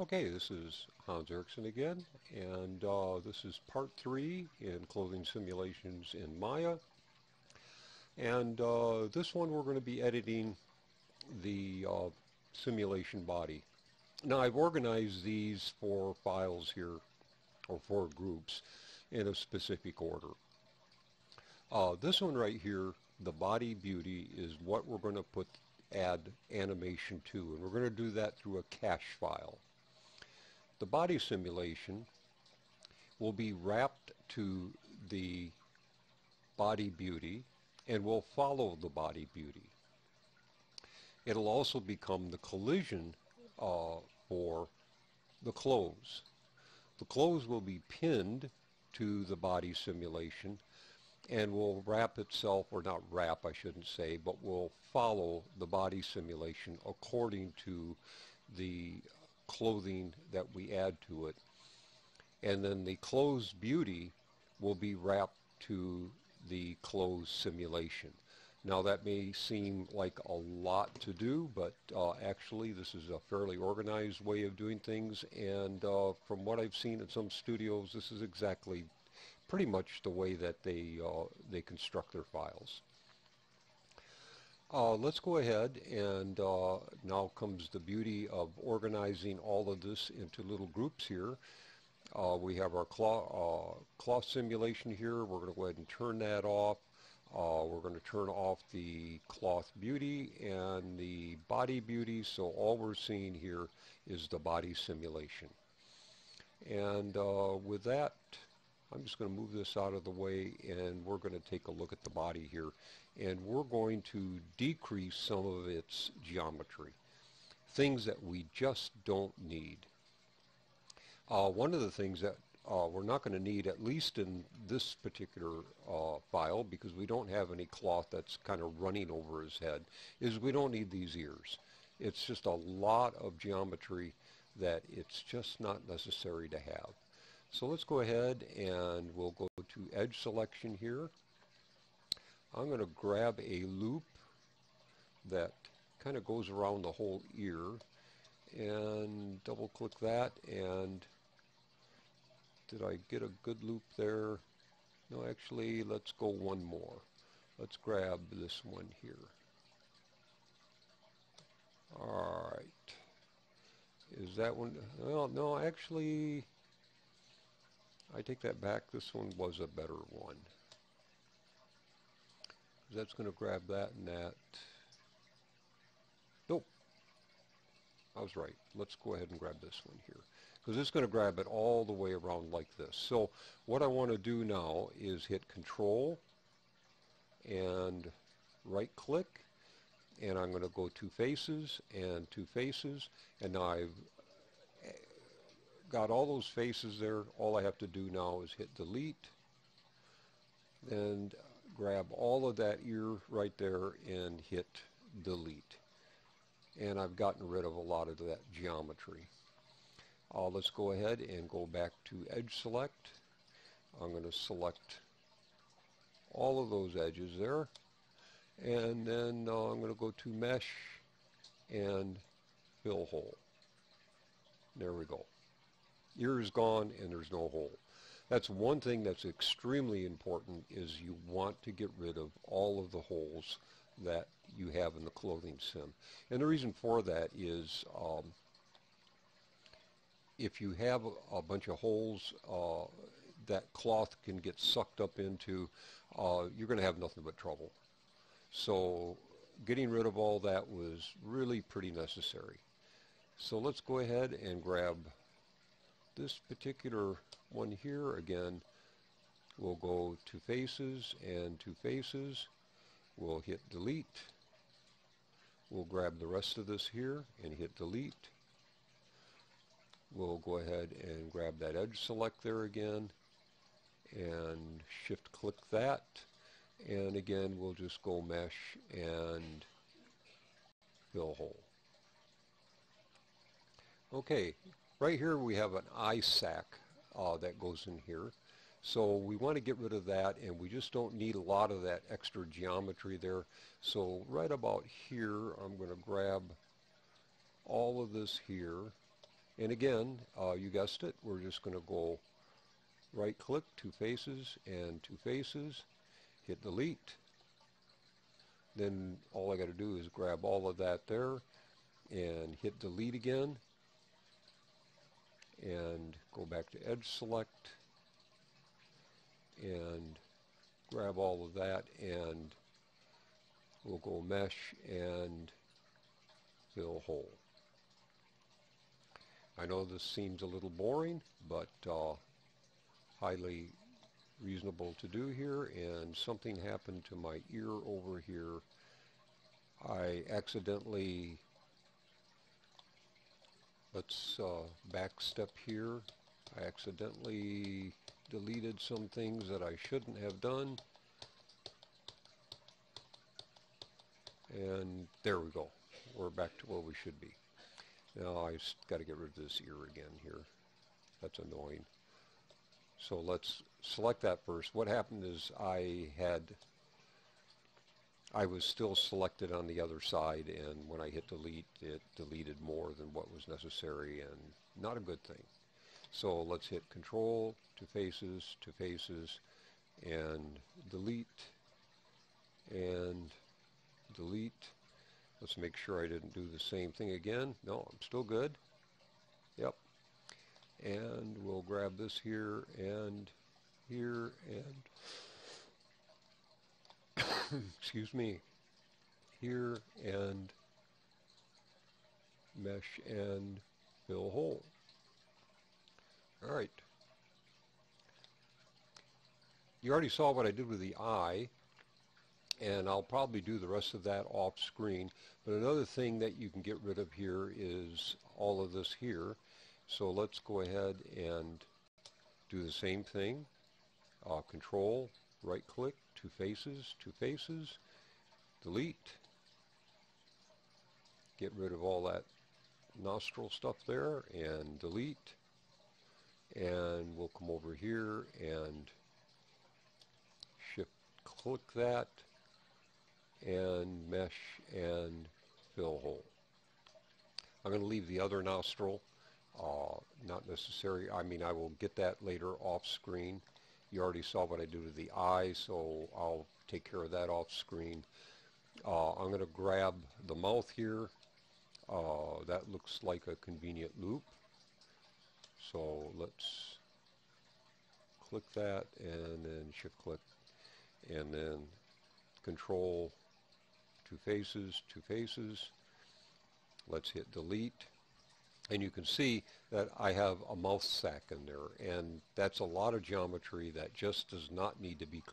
Okay, this is Hans Erickson again, and this is part 3 in clothing simulations in Maya. And this one we're going to be editing the simulation body. Now I've organized these 4 files here, or 4 groups, in a specific order. This one right here, the body beauty, is what we're going to add animation to, and we're going to do that through a cache file. The body simulation will be wrapped to the body beauty and will follow the body beauty. It'll also become the collision for the clothes. The clothes will be pinned to the body simulation and will wrap itself, or not wrap I shouldn't say, but will follow the body simulation according to the clothing that we add to it. And then the clothes beauty will be wrapped to the clothes simulation. Now that may seem like a lot to do, but actually this is a fairly organized way of doing things, and from what I've seen at some studios, this is exactly pretty much the way that they construct their files. Let's go ahead, and now comes the beauty of organizing all of this into little groups here. We have our cloth simulation here. We're going to go ahead and turn that off. We're going to turn off the cloth beauty and the body beauty, so all we're seeing here is the body simulation. And with that, I'm just going to move this out of the way, and we're going to take a look at the body here, and we're going to decrease some of its geometry, things that we just don't need. One of the things that we're not going to need, at least in this particular file, because we don't have any cloth that's kind of running over his head, is we don't need these ears. It's just a lot of geometry that it's just not necessary to have. So let's go ahead and we'll go to edge selection here. I'm going to grab a loop that kind of goes around the whole ear and double click that, and did I get a good loop there? No, actually, let's go one more. Let's grab this one here. Alright. Is that one? Well, no, actually, I take that back. This one was a better one. That's going to grab that and that. Nope. I was right. Let's go ahead and grab this one here, because it's going to grab it all the way around like this. So what I want to do now is hit Control and right click, and I'm going to go two faces and two faces, and now I've got all those faces there. All I have to do now is hit delete and grab all of that ear right there and hit delete, and I've gotten rid of a lot of that geometry. Let's go ahead and go back to edge select. I'm going to select all of those edges there, and then I'm going to go to mesh and fill hole. There we go. Ear is gone and there's no hole. That's one thing that's extremely important, is you want to get rid of all of the holes that you have in the clothing sim. And the reason for that is if you have a bunch of holes that cloth can get sucked up into, you're going to have nothing but trouble. So getting rid of all that was really pretty necessary. So let's go ahead and grab this particular one here. Again, we'll go to faces and two faces. We'll hit delete. We'll grab the rest of this here and hit delete. We'll go ahead and grab that edge select there again and shift click that, and again we'll just go mesh and fill hole. Okay, right here we have an eye sac that goes in here, so we want to get rid of that, and we just don't need a lot of that extra geometry there. So right about here I'm going to grab all of this here And again, you guessed it, we're just going to go right click, two faces and two faces, hit delete. Then all I got to do is grab all of that there and hit delete again and go back to edge select and grab all of that, and we'll go mesh and fill hole. I know this seems a little boring, but highly reasonable to do here. And something happened to my ear over here. I accidentally, let's back step here. I accidentally deleted some things that I shouldn't have done. And there we go. We're back to where we should be. Now I just got to get rid of this ear again here. That's annoying. So let's select that first. What happened is I was still selected on the other side, and when I hit delete, it deleted more than what was necessary, and not a good thing. So let's hit Control, two faces, and delete, and delete. Let's make sure I didn't do the same thing again. No, I'm still good. Yep. And we'll grab this here, and excuse me, here, and mesh and fill hole. All right. You already saw what I did with the eye, and I'll probably do the rest of that off screen. But another thing that you can get rid of here is all of this here. So let's go ahead and do the same thing. Control, right click, two faces, delete. Get rid of all that nostril stuff there and delete. And we'll come over here and shift click that and mesh and fill hole. I'm going to leave the other nostril, not necessary. I mean, I will get that later off screen. You already saw what I do to the eye, so I'll take care of that off screen. I'm going to grab the mouth here. That looks like a convenient loop. So let's click that and then shift click and then Control, two faces. Let's hit delete. And you can see that I have a mouth sac in there, and that's a lot of geometry that just does not need to be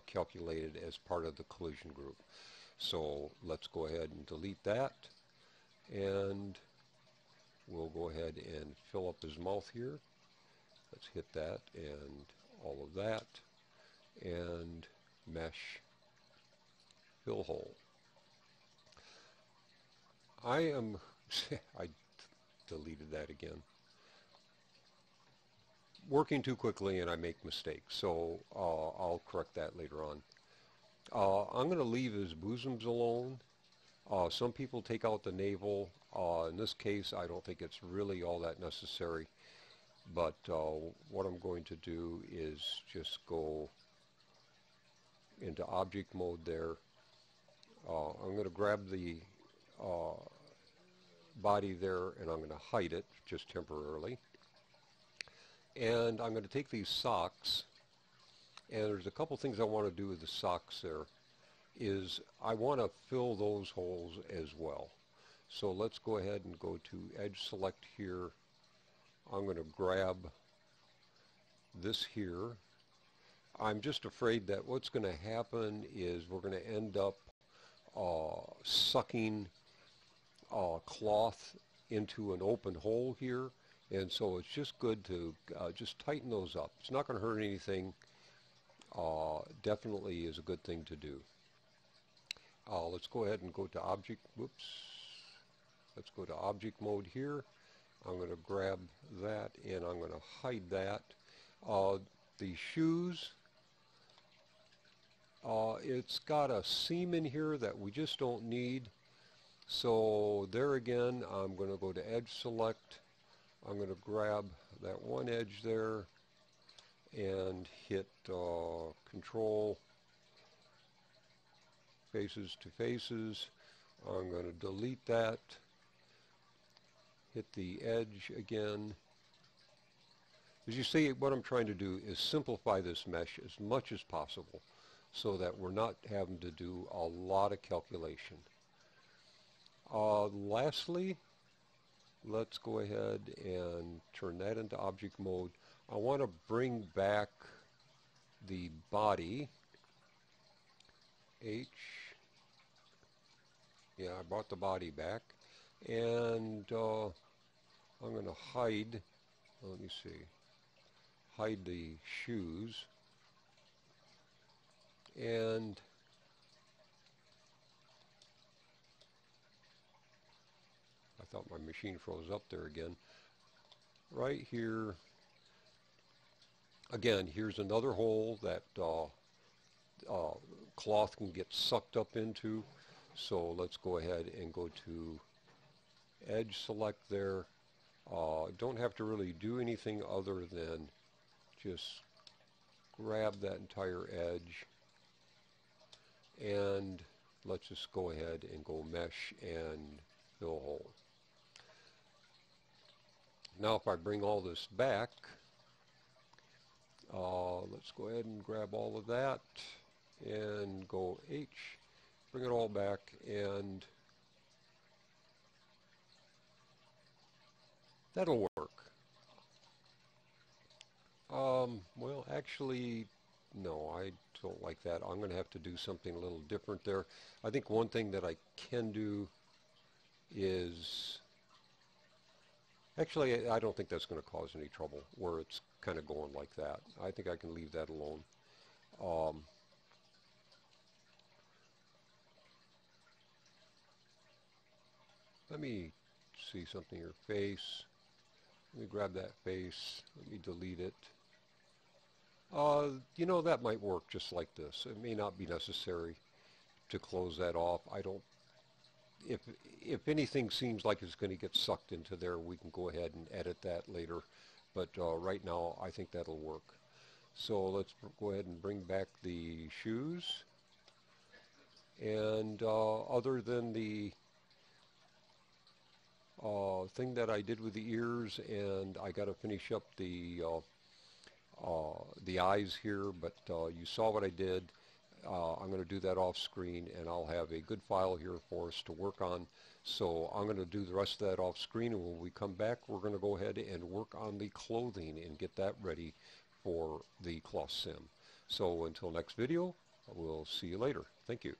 calculated as part of the collision group. So let's go ahead and delete that, and we'll go ahead and fill up his mouth here. Let's hit that and all of that, and mesh, fill hole. I deleted that again. Working too quickly and I make mistakes, so I'll correct that later on. I'm going to leave his bosoms alone. Some people take out the navel. In this case, I don't think it's really all that necessary, but what I'm going to do is just go into object mode there. I'm going to grab the body there, and I'm going to hide it just temporarily. And I'm going to take these socks, and there's a couple things I want to do with the socks there. Is I want to fill those holes as well. So let's go ahead and go to edge select here. I'm going to grab this here. I'm just afraid that what's going to happen is we're going to end up sucking cloth into an open hole here, and so it's just good to just tighten those up. It's not going to hurt anything. Definitely is a good thing to do. Let's go ahead and go to object. Whoops. Let's go to object mode here. I'm going to grab that and I'm going to hide that. The shoes, it's got a seam in here that we just don't need. So there again, I'm going to go to edge select. I'm going to grab that one edge there and hit Control Faces to Faces. I'm going to delete that, hit the edge again. As you see, what I'm trying to do is simplify this mesh as much as possible so that we're not having to do a lot of calculation. Lastly, let's go ahead and turn that into object mode. I want to bring back the body. H. Yeah, I brought the body back. And I'm going to hide, let me see, hide the shoes. And I thought my machine froze up there again. Right here, again, here's another hole that cloth can get sucked up into. So let's go ahead and go to Edge Select there. Don't have to really do anything other than just grab that entire edge, and let's just go ahead and go Mesh and fill hole. Now if I bring all this back, let's go ahead and grab all of that and go H, bring it all back, and that'll work. Well, actually, no, I don't like that. I'm going to have to do something a little different there. I think one thing that I can do is, actually, I don't think that's going to cause any trouble where it's kind of going like that. I think I can leave that alone. Let me see something here. Face. Let me grab that face. Let me delete it. You know, that might work just like this. It may not be necessary to close that off. I don't, if anything seems like it's going to get sucked into there, we can go ahead and edit that later. But right now, I think that'll work. So let's go ahead and bring back the shoes. And other than the thing that I did with the ears, and I got to finish up the eyes here, but you saw what I did. I'm going to do that off screen, and I'll have a good file here for us to work on. So I'm going to do the rest of that off screen, and when we come back, we're going to go ahead and work on the clothing and get that ready for the cloth sim. So until next video, we'll see you later. Thank you.